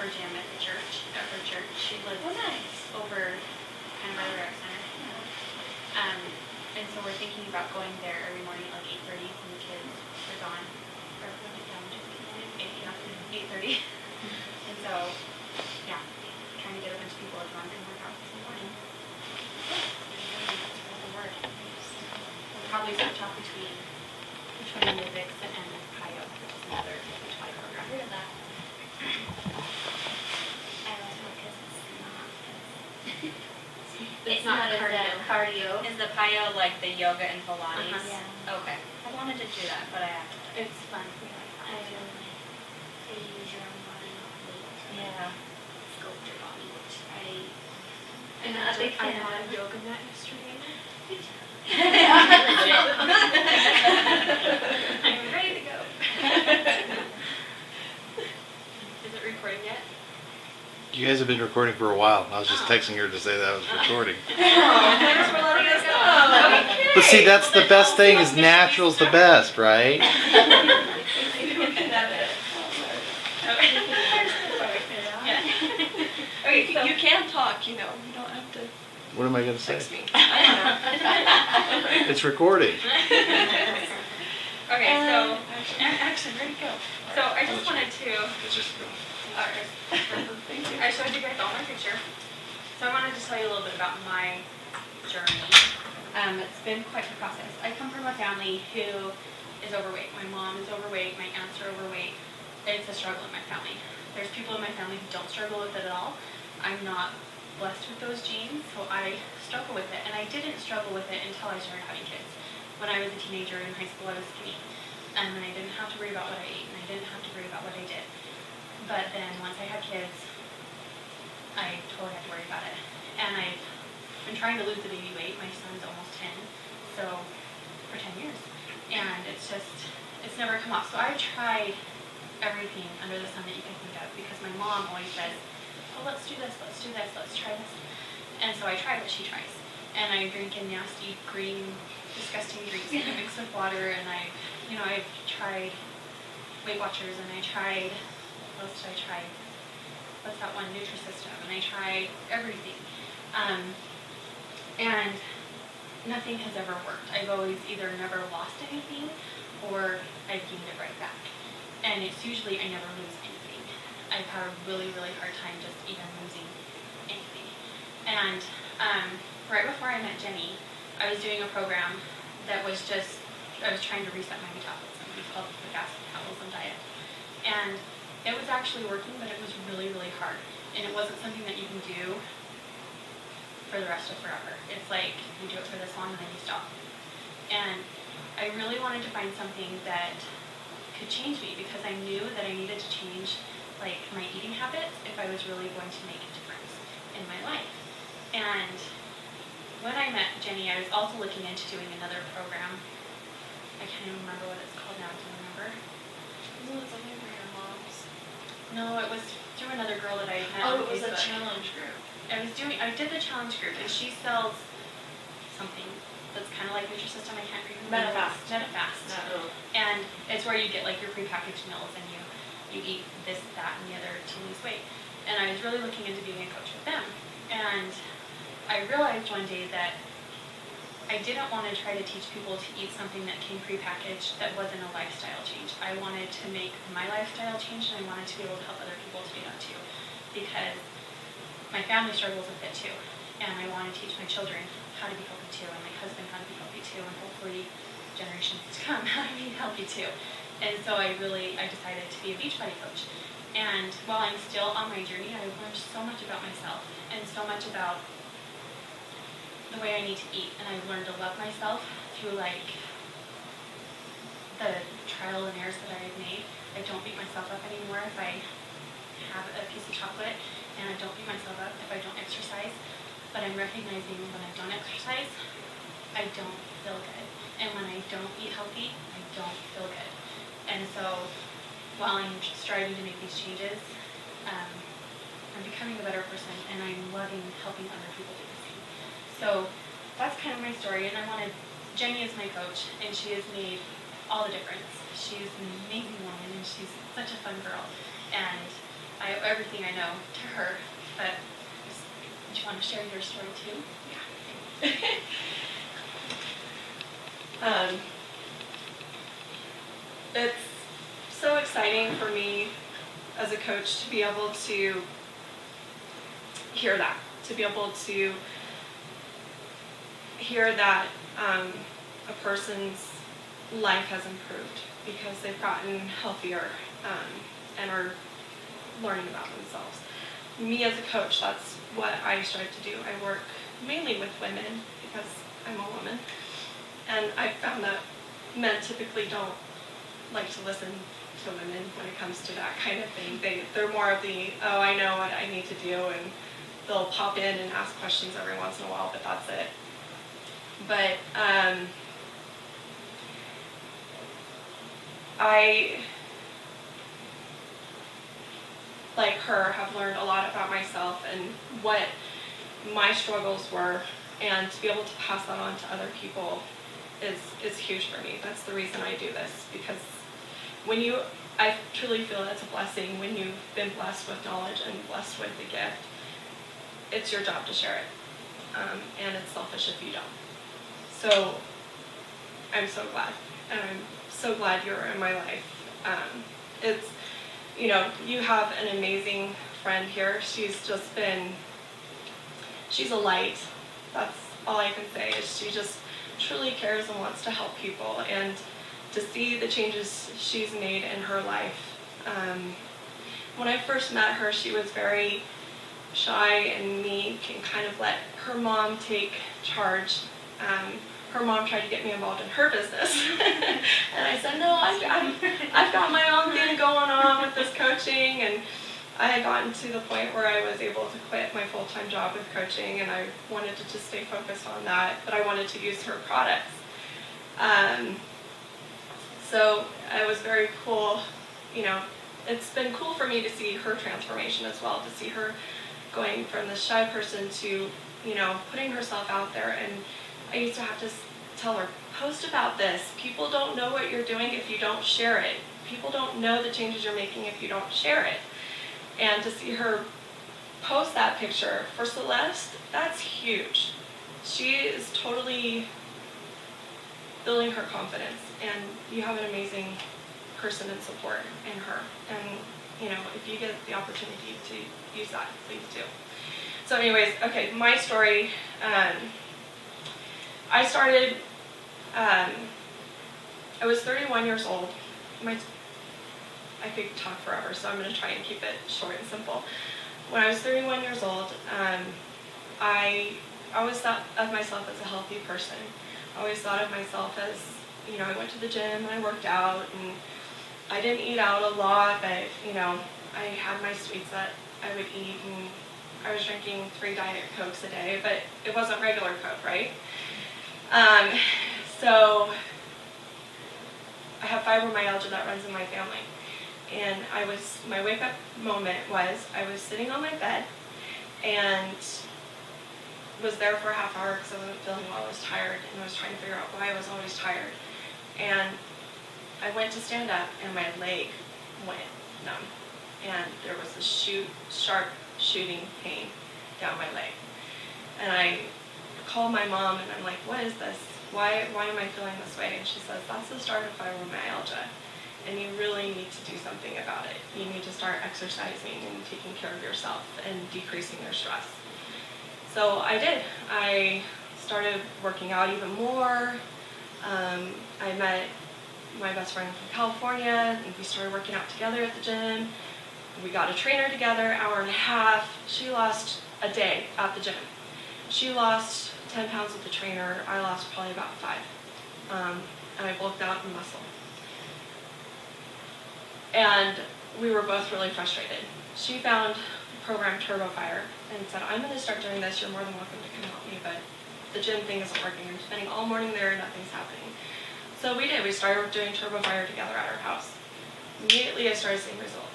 her gym at the church, at her church. She lives over kind of by the rec center. And so we're thinking about going there every morning at like 8:30 when the kids are gone. Or when they come, 8:30. And so, yeah, trying to get a bunch of people to run and work out this morning. We'll probably switch off between musics and PIO, which is another play program. I heard of that. I like it because It's not cardio. Is the PIO like the yoga and Pilates? Yeah. Okay. I wanted to do that, but I haven't. It's fun. We like I that. really like they use your own body, not weight. Yeah. Sculpt your body, which I And a big fan I had of. a yoga mat yesterday. I'm ready to go. Is it recording yet? You guys have been recording for a while. I was just texting her to say that I was recording. Thanks for letting us know. Okay. But see, that's the best thing is natural's the best, right? Okay, you can talk, you don't have to What am I going to say? text me. I don't know. It's recording. Okay, so action, ready to go. So I just wanted to. I showed you guys all my picture. So I wanted to tell you a little bit about my journey. It's been quite the process. I come from a family who is overweight. My mom is overweight. My aunts are overweight. It's a struggle in my family. There's people in my family who don't struggle with it at all. I'm not blessed with those genes, so I struggle with it. And I didn't struggle with it until I started having kids. When I was a teenager in high school, I was skinny. And I didn't have to worry about what I ate, and I didn't have to worry about what I did. But then once I had kids, I totally had to worry about it. And I've been trying to lose the baby weight. My son's almost 10, so for 10 years. And it's never come off. So I've tried everything under the sun that you can think of because my mom always says, oh, let's do this, let's try this. And so I try what she tries. And I drink a nasty green, disgusting drinks that I mix with water, and I've tried Weight Watchers, and I tried, what else did I try? What's that one, Nutrisystem, and I tried everything. And nothing has ever worked. I've always either never lost anything or I've gained it right back. And it's usually I never lose anything. I've had a really, really hard time just even losing anything. And right before I met Jenny, I was doing a program that was just, I was trying to reset my metabolism. It was called the Fast Metabolism Diet. And it was actually working, but it was really, really hard. And it wasn't something that you can do for the rest of forever. It's like you do it for this long and then you stop. And I really wanted to find something that could change me because I knew that I needed to change like my eating habits if I was really going to make a difference in my life. And when I met Jenny, I was also looking into doing another program. I can't even remember what it's called now. Do you remember? Isn't it something for your moms? No, it was through another girl that I met Oh, on it was a Facebook. challenge group. I did the challenge group, and she sells something that's kind of like Nutrisystem. I can't remember. Metafast. No. And it's where you get like your prepackaged meals, and you eat this, that, and the other to lose weight. And I was really looking into being a coach with them. And I realized one day that I didn't want to try to teach people to eat something that came prepackaged that wasn't a lifestyle change. I wanted to make my lifestyle change, and I wanted to be able to help other people to do that too. Because my family struggles with it too. And I want to teach my children how to be healthy too, and my husband how to be healthy too, and hopefully generations to come how to be healthy too. And so I decided to be a Beachbody coach. And while I'm still on my journey, I've learned so much about myself and so much about the way I need to eat. And I've learned to love myself through like the trial and errors that I've made. I don't beat myself up anymore if I have a piece of chocolate, and I don't beat myself up if I don't exercise. But I'm recognizing when I don't exercise, I don't feel good. And when I don't eat healthy, I don't feel good. And so while I'm striving to make these changes, I'm becoming a better person, and I'm loving helping other people do the same. So that's kind of my story, and Jenny is my coach, and she has made all the difference. She's an amazing woman, and she's such a fun girl. And I owe everything I know to her. But do you want to share your story too? Yeah. It's so exciting for me as a coach to be able to hear that, to be able to hear that a person's life has improved because they've gotten healthier and are learning about themselves. Me as a coach, that's what I strive to do. I work mainly with women because I'm a woman, and I've found that men typically don't like to listen to women when it comes to that kind of thing. They're more of the, oh, I know what I need to do, and they'll pop in and ask questions every once in a while, but that's it. But I, like her, have learned a lot about myself and what my struggles were, and to be able to pass that on to other people is huge for me. That's the reason I do this, because I truly feel it's a blessing when you've been blessed with knowledge and blessed with the gift. It's your job to share it, and it's selfish if you don't. So I'm so glad, and I'm so glad you're in my life. It's, you have an amazing friend here. She's a light. That's all I can say, is she just truly cares and wants to help people, and to see the changes she's made in her life. When I first met her, she was very shy and meek and kind of let her mom take charge. Her mom tried to get me involved in her business. And I said, no, I've got my own thing going on with this coaching. And I had gotten to the point where I was able to quit my full-time job with coaching, and I wanted to just stay focused on that, but I wanted to use her products. So it was very cool. It's been cool for me to see her transformation as well, to see her going from this shy person to, putting herself out there. And I used to have to tell her, post about this. People don't know what you're doing if you don't share it. People don't know the changes you're making if you don't share it. And to see her post that picture for Celeste, that's huge. She is totally building her confidence, and you have an amazing person and support in her. And, if you get the opportunity to use that, please do. So anyways, okay, my story. I started, I was 31 years old. I could talk forever, so I'm going to try and keep it short and simple. When I was 31 years old, I always thought of myself as a healthy person. I always thought of myself as, I went to the gym and I worked out, and I didn't eat out a lot, but, I had my sweets that I would eat, and I was drinking 3 Diet Cokes a day, but it wasn't regular Coke, right? So I have fibromyalgia that runs in my family. And my wake up moment was, I was sitting on my bed and was there for a half hour because I wasn't feeling well. I was tired, and I was trying to figure out why I was always tired. And I went to stand up, and my leg went numb. And there was this sharp shooting pain down my leg. And I called my mom, and I'm like, what is this? Why am I feeling this way? And she says, that's the start of fibromyalgia, and you really need to do something about it. You need to start exercising and taking care of yourself and decreasing your stress. So I did. I started working out even more. I met my best friend from California, and we started working out together at the gym. We got a trainer together, hour and a half. She lost a day at the gym. She lost 10 pounds with the trainer. I lost probably about 5. And I bulked out in muscle. And we were both really frustrated. She found the program Turbo Fire and said, I'm going to start doing this. You're more than welcome to come help me, but the gym thing isn't working. I'm spending all morning there, nothing's happening. So we did. We started doing Turbo Fire together at our house. Immediately I started seeing results.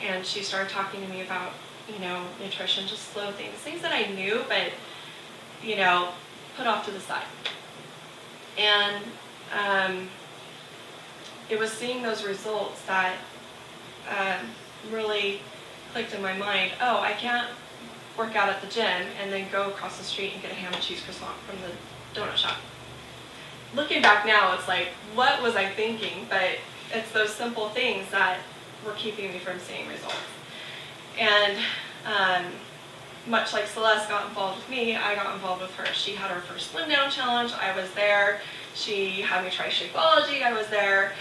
And she started talking to me about, nutrition, just slow things that I knew, but, put off to the side. And it was seeing those results that really clicked in my mind, oh, I can't work out at the gym and then go across the street and get a ham and cheese croissant from the donut shop. Looking back now, it's like, what was I thinking? But it's those simple things that were keeping me from seeing results. And much like Celeste got involved with me, I got involved with her. She had her first Slim Down Challenge. I was there. She had me try Shakeology. I was there.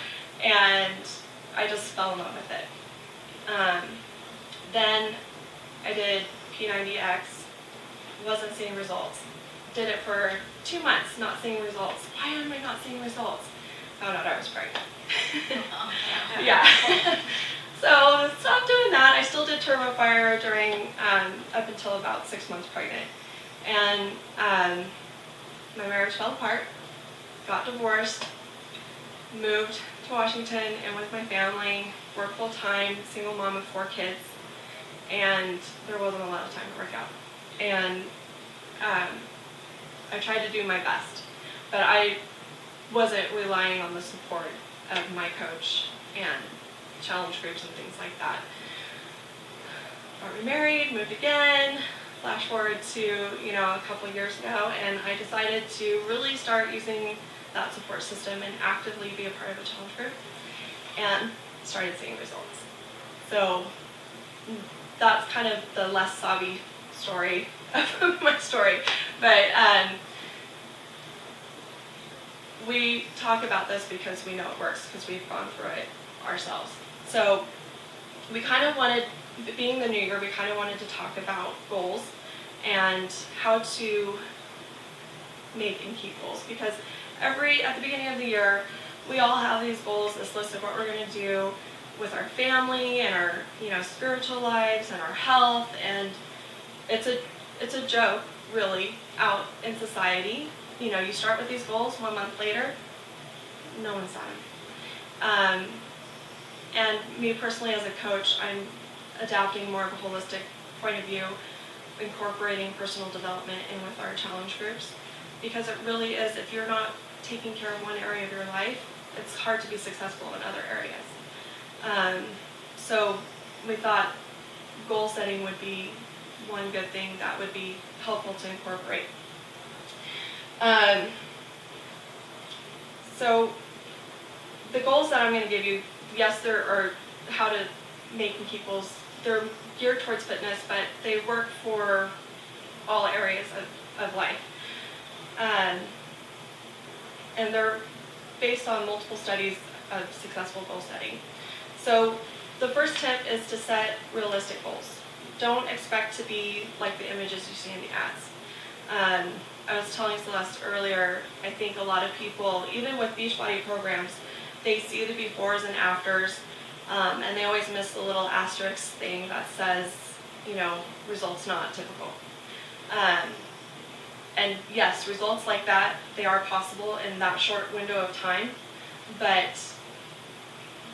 And I just fell in love with it. Then I did P90X. Wasn't seeing results. Did it for 2 months, not seeing results. Why am I not seeing results? Found out I was pregnant. Yeah. So stopped doing that. I still did Turbo Fire during up until about 6 months pregnant, and my marriage fell apart. Got divorced, moved to Washington, and with my family, worked full time, single mom of 4 kids, and there wasn't a lot of time to work out. And I tried to do my best, but I wasn't relying on the support of my coach and challenge groups and things like that. Got remarried, moved again, flash forward to, a couple years ago, and I decided to really start using that support system and actively be a part of a challenge group, and started seeing results. So that's kind of the less savvy story of my story, but we talk about this because we know it works, because we've gone through it ourselves. So we kind of wanted, being the new year, we kind of wanted to talk about goals and how to make and keep goals, because at the beginning of the year, we all have these goals, this list of what we're going to do with our family and our spiritual lives and our health, and it's a joke really out in society. You start with these goals, 1 month later, no one's done them. And me personally as a coach, I'm adapting more of a holistic point of view, incorporating personal development in with our challenge groups, because it really is, if you're not taking care of one area of your life, it's hard to be successful in other areas. So we thought goal setting would be one good thing that would be helpful to incorporate. So the goals that I'm going to give you, yes, there are how to make and keep goals. They're geared towards fitness, but they work for all areas of life. And they're based on multiple studies of successful goal setting. So the first tip is to set realistic goals. Don't expect to be like the images you see in the ads. I was telling Celeste earlier, I think a lot of people, even with Beachbody programs, they see the befores and afters, and they always miss the little asterisk thing that says, results not typical. And yes, results like that, they are possible in that short window of time, but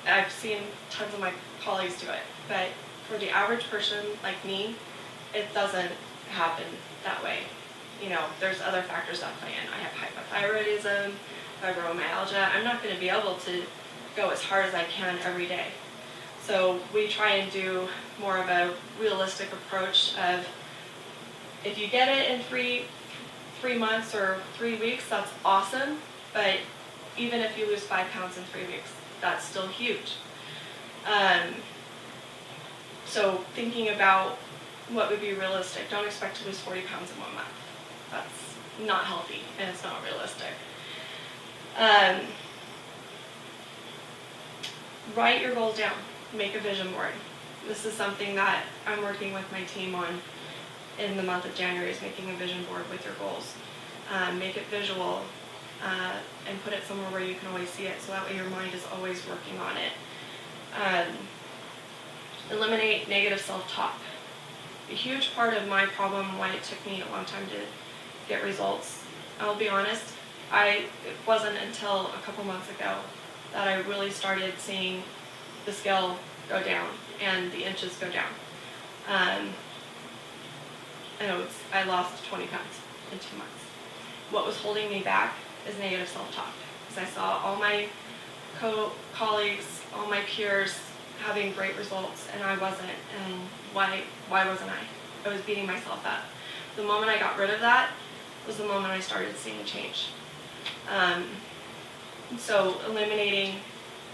I've seen tons of my colleagues do it. But for the average person like me, it doesn't happen that way. There's other factors that play in. I have hypothyroidism, fibromyalgia. I'm not going to be able to go as hard as I can every day. So we try and do more of a realistic approach of, if you get it in three months or 3 weeks, that's awesome. But even if you lose 5 pounds in 3 weeks, that's still huge. So thinking about what would be realistic, don't expect to lose 40 pounds in 1 month. That's not healthy and it's not realistic. Write your goals down. Make a vision board. This is something that I'm working with my team on in the month of January, is making a vision board with your goals. Make it visual and put it somewhere where you can always see it, so that way your mind is always working on it. Eliminate negative self-talk. A huge part of my problem, why it took me a long time to get results, I'll be honest, it wasn't until a couple months ago that I really started seeing the scale go down and the inches go down. I lost 20 pounds in 2 months. What was holding me back is negative self-talk, because I saw all my colleagues, all my peers having great results and I wasn't, and why wasn't I? I was beating myself up. The moment I got rid of that was the moment I started seeing a change. So eliminating,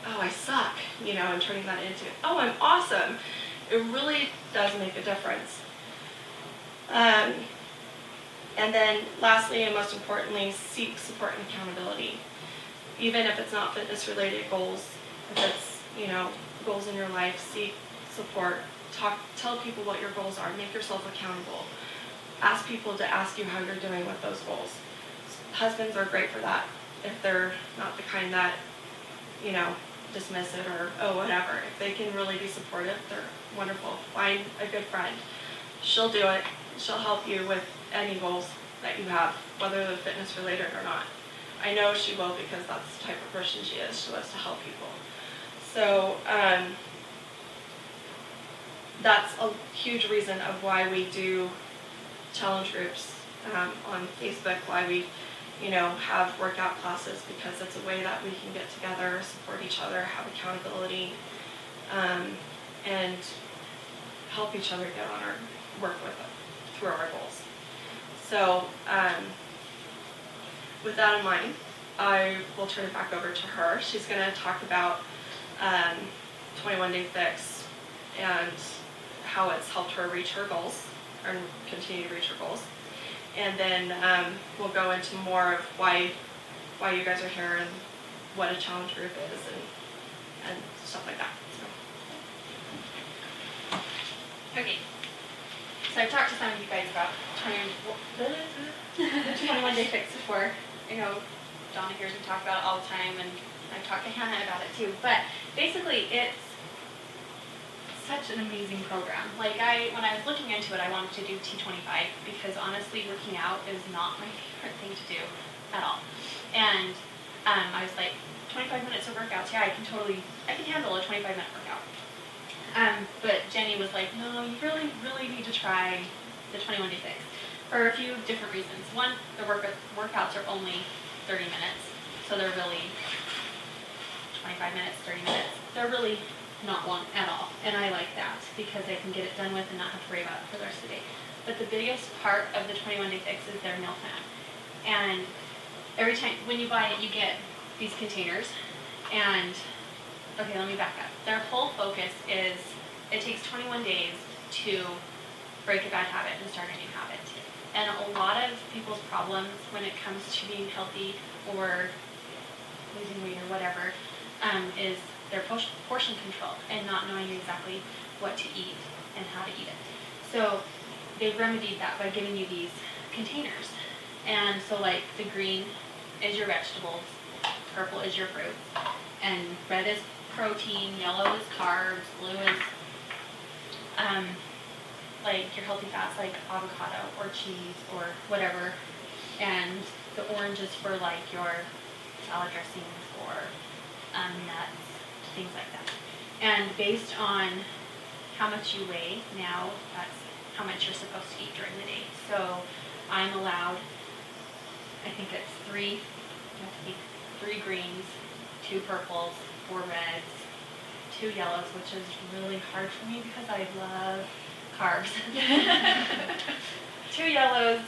oh, I suck, and turning that into, oh, I'm awesome. It really does make a difference. And then lastly and most importantly, seek support and accountability. Even if it's not fitness related goals, if it's, goals in your life, seek support. Tell people what your goals are. Make yourself accountable. Ask people to ask you how you're doing with those goals. Husbands are great for that. If they're not the kind that, dismiss it or, oh, whatever. If they can really be supportive, they're wonderful. Find a good friend. She'll do it. She'll help you with any goals that you have, whether they're fitness related or not. I know she will because that's the type of person she is. She loves to help people. So that's a huge reason of why we do challenge groups on Facebook, why we have workout classes, because it's a way that we can get together, support each other, have accountability, and help each other get on our work through our goals. So with that in mind, I will turn it back over to her. She's going to talk about 21 Day Fix and how it's helped her reach her goals or continue to reach her goals. And then we'll go into more of why you guys are here and what a challenge group is and stuff like that. Okay. So I've talked to some of you guys about 21 Day Fix before. Donna hears me talk about it all the time, and I've talked to Hannah about it too. But basically, it's such an amazing program. When I was looking into it, I wanted to do T25 because honestly, working out is not my favorite thing to do at all. And I was like, 25 minutes of workouts, yeah, I can handle a 25-minute workout. But Jenny was like, no, you really, really need to try the 21 Day Fix for a few different reasons. One, the workouts are only 30 minutes, so they're really 25 minutes, 30 minutes. They're really not long at all, and I like that because I can get it done with and not have to worry about it for the rest of the day. But the biggest part of the 21 Day Fix is their meal plan. And every time, when you buy it, you get these containers, and, okay, let me back up. Their whole focus is, it takes 21 days to break a bad habit and start a new habit. And a lot of people's problems when it comes to being healthy or losing weight or whatever is their portion control and not knowing exactly what to eat and how to eat it. So they've remedied that by giving you these containers. And so the green is your vegetables, purple is your fruits, and red is protein, yellow is carbs, blue is your healthy fats like avocado or cheese or whatever, and the orange is for your salad dressings or nuts, things like that. And based on how much you weigh now, that's how much you're supposed to eat during the day. So I'm allowed, I think it's 3 greens, 2 purples, 4 reds, 2 yellows, which is really hard for me because I love carbs. 2 yellows,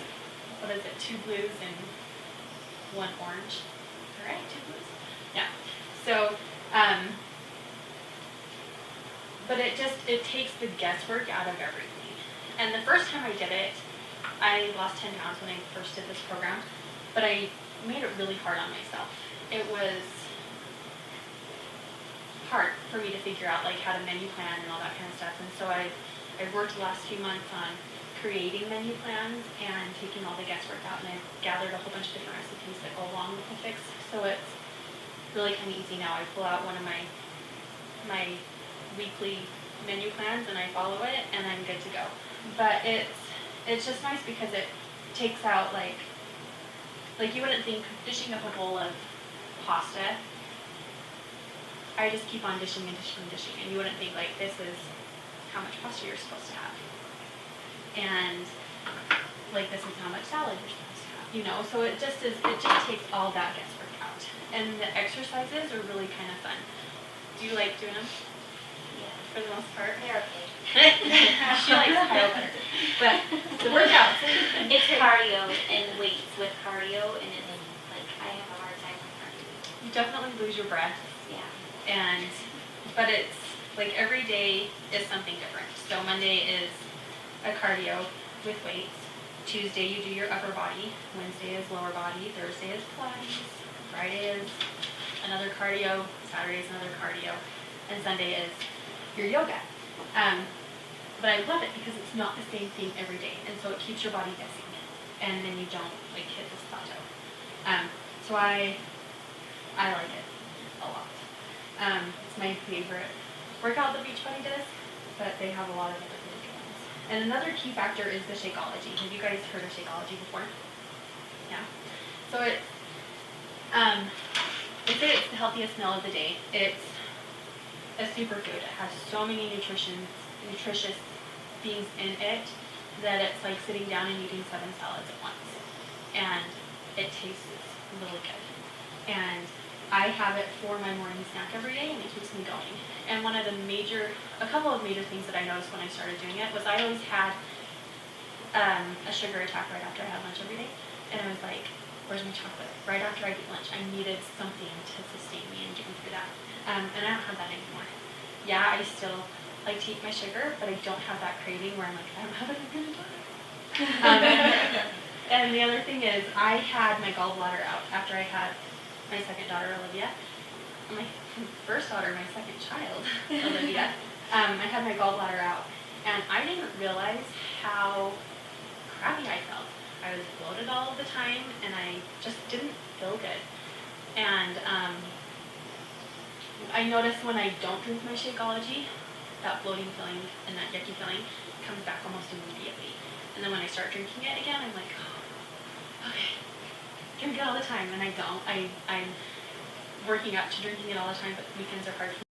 2 blues and 1 orange. All right, 2 blues. Yeah. So, but it takes the guesswork out of everything. And the first time I did it, I lost 10 pounds when I first did this program, but I made it really hard on myself. It was hard for me to figure out how to menu plan and all that kind of stuff. And so I worked the last few months on creating menu plans and taking all the guesswork out, and I've gathered a whole bunch of different recipes that go along with the fix. So it's really kind of easy now. I pull out one of my weekly menu plans and I follow it and I'm good to go. But it's just nice because it takes out you wouldn't think dishing up a bowl of pasta. I just keep on dishing and dishing and dishing, and you wouldn't think this is how much pasta you're supposed to have, and this is how much salad you're supposed to have. So it just takes all that guesswork out, and the exercises are really kind of fun. Do you like doing them? Yes. for the most part. They're okay. She likes Kyle better. But the workouts. It's cardio and weights with cardio, and it's like I have a hard time with cardio. You definitely lose your breath. Yeah. But it's like every day is something different. So Monday is a cardio with weights. Tuesday you do your upper body. Wednesday is lower body. Thursday is Pilates. Friday is another cardio. Saturday is another cardio. And Sunday is your yoga. But I love it because it's not the same thing every day. And so it keeps your body guessing. And then you don't like hit this plateau. So I like it a lot. It's my favorite workout that Beachbody does, but they have a lot of other really good ones. And another key factor is the Shakeology. Have you guys heard of Shakeology before? Yeah. So it's, they say it's the healthiest meal of the day. It's a superfood. It has so many nutritious things in it that it's like sitting down and eating 7 salads at once. And it tastes really good. And I have it for my morning snack every day, and it keeps me going. And a couple of major things that I noticed when I started doing it was I always had a sugar attack right after I had lunch every day. And I was like, where's my chocolate? Right after I eat lunch, I needed something to sustain me and get me through that. And I don't have that anymore. Yeah, I still like to eat my sugar, but I don't have that craving where I'm like, I don't have it, I'm gonna die. And the other thing is, I had my gallbladder out after I had my second daughter, Olivia. My first daughter, my second child, Olivia. I had my gallbladder out, and I didn't realize how crappy I felt. I was bloated all of the time, and I just didn't feel good. And I noticed when I don't drink my Shakeology, that bloating feeling and that yucky feeling comes back almost immediately. And then when I start drinking it again, I'm like, oh, okay, drink it all the time, and I don't. I'm working up to drinking it all the time, but weekends are hard for me.